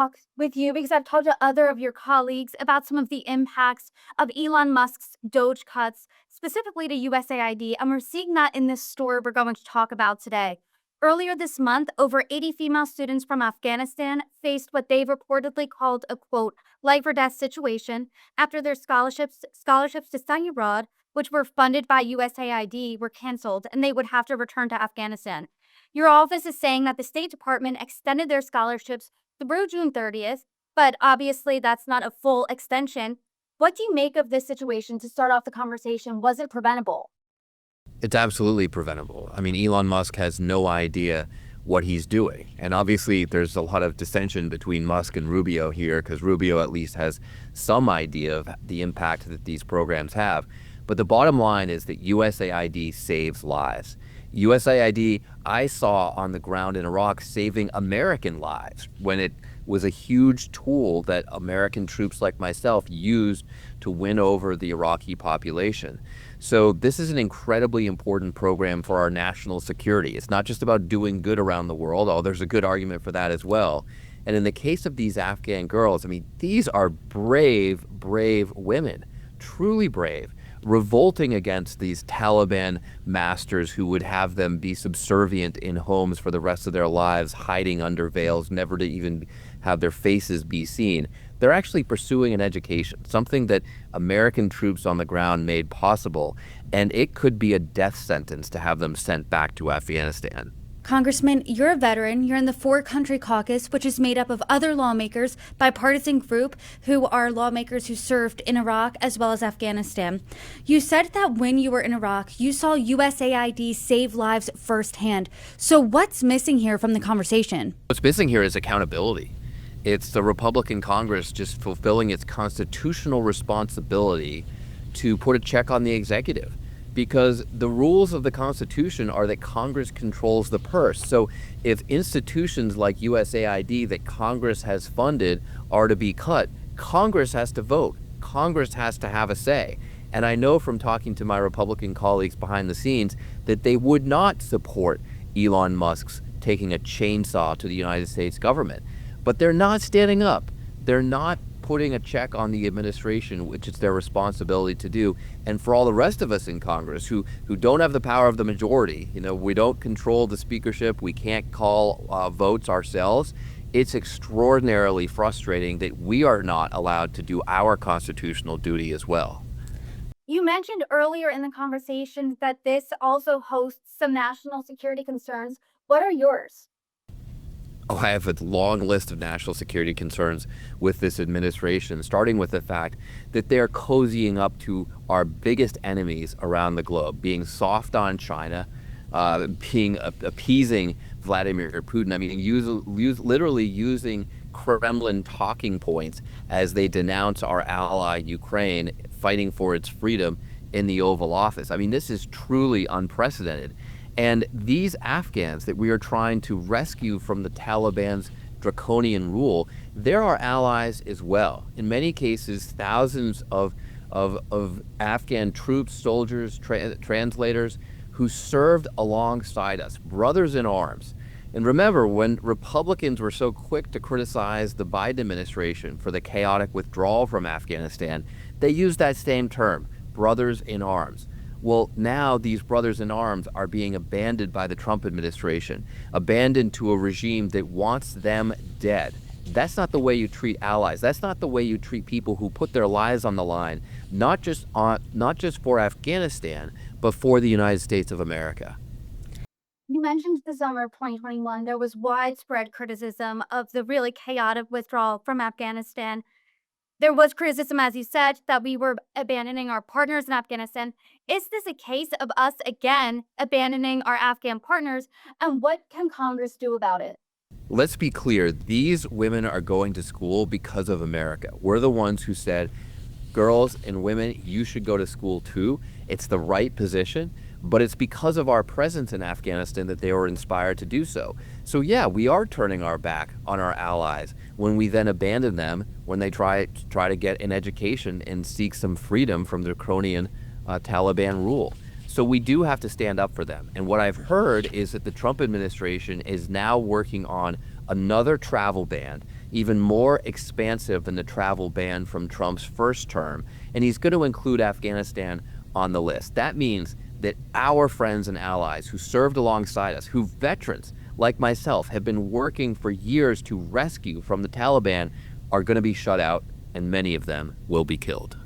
Talk with you because I've talked to other of your colleagues about some of the impacts of Elon Musk's DOGE cuts, specifically to USAID, and we're seeing that in this story we're going to talk about today. Earlier this month, over 80 female students from Afghanistan faced what they've reportedly called a quote, life or death situation after their scholarships to study abroad, which were funded by USAID, were canceled and they would have to return to Afghanistan. Your office is saying that the State Department extended their scholarships through June 30th, but obviously that's not a full extension. What do you make of this situation to start off the conversation? Was it preventable? It's absolutely preventable. I mean, Elon Musk has no idea what he's doing. And obviously, there's a lot of dissension between Musk and Rubio here because Rubio at least has some idea of the impact that these programs have. But the bottom line is that USAID saves lives. USAID, I saw on the ground in Iraq saving American lives when it was a huge tool that American troops like myself used to win over the Iraqi population. So this is an incredibly important program for our national security. It's not just about doing good around the world, although there's a good argument for that as well. And in the case of these Afghan girls, I mean, these are brave, brave women, truly brave, revolting against these Taliban masters who would have them be subservient in homes for the rest of their lives, hiding under veils, never to even have their faces be seen. They're actually pursuing an education, something that American troops on the ground made possible, and it could be a death sentence to have them sent back to Afghanistan. Congressman, you're a veteran. You're in the four-country caucus, which is made up of other lawmakers, bipartisan group who are lawmakers who served in Iraq as well as Afghanistan. You said that when you were in Iraq, you saw USAID save lives firsthand. So what's missing here from the conversation? What's missing here is accountability. It's the Republican Congress just fulfilling its constitutional responsibility to put a check on the executive. Because the rules of the Constitution are that Congress controls the purse. So if institutions like USAID that Congress has funded are to be cut, Congress has to vote. Congress has to have a say. And I know from talking to my Republican colleagues behind the scenes that they would not support Elon Musk's taking a chainsaw to the United States government. But they're not standing up. They're not putting a check on the administration, which is their responsibility to do. And for all the rest of us in Congress who don't have the power of the majority, we don't control the speakership, we can't call votes ourselves, it's extraordinarily frustrating that we are not allowed to do our constitutional duty as well. You mentioned earlier in the conversation that this also hosts some national security concerns. What are yours? Oh, I have a long list of national security concerns with this administration, starting with the fact that they're cozying up to our biggest enemies around the globe, being soft on China, being appeasing Vladimir Putin. I mean, literally using Kremlin talking points as they denounce our ally Ukraine fighting for its freedom in the Oval Office. I mean, this is truly unprecedented. And these Afghans that we are trying to rescue from the Taliban's draconian rule, they're our allies as well. In many cases, thousands of Afghan troops, soldiers, translators who served alongside us, brothers in arms. And remember, when Republicans were so quick to criticize the Biden administration for the chaotic withdrawal from Afghanistan, they used that same term, brothers in arms. Well, now these brothers in arms are being abandoned by the Trump administration, abandoned to a regime that wants them dead. That's not the way you treat allies. That's not the way you treat people who put their lives on the line, not just for Afghanistan, but for the United States of America. You mentioned the summer of 2021, there was widespread criticism of the really chaotic withdrawal from Afghanistan. There was criticism, as you said, that we were abandoning our partners in Afghanistan. Is this a case of us again abandoning our Afghan partners? And what can Congress do about it? Let's be clear. These women are going to school because of America. We're the ones who said, girls and women, you should go to school too. It's the right position. But it's because of our presence in Afghanistan that they were inspired to do so. So yeah, we are turning our back on our allies when we then abandon them when they try to get an education and seek some freedom from the draconian Taliban rule. So we do have to stand up for them. And what I've heard is that the Trump administration is now working on another travel ban even more expansive than the travel ban from Trump's first term, and he's going to include Afghanistan on the list. That means that our friends and allies who served alongside us, who veterans like myself have been working for years to rescue from the Taliban, are going to be shut out, and many of them will be killed.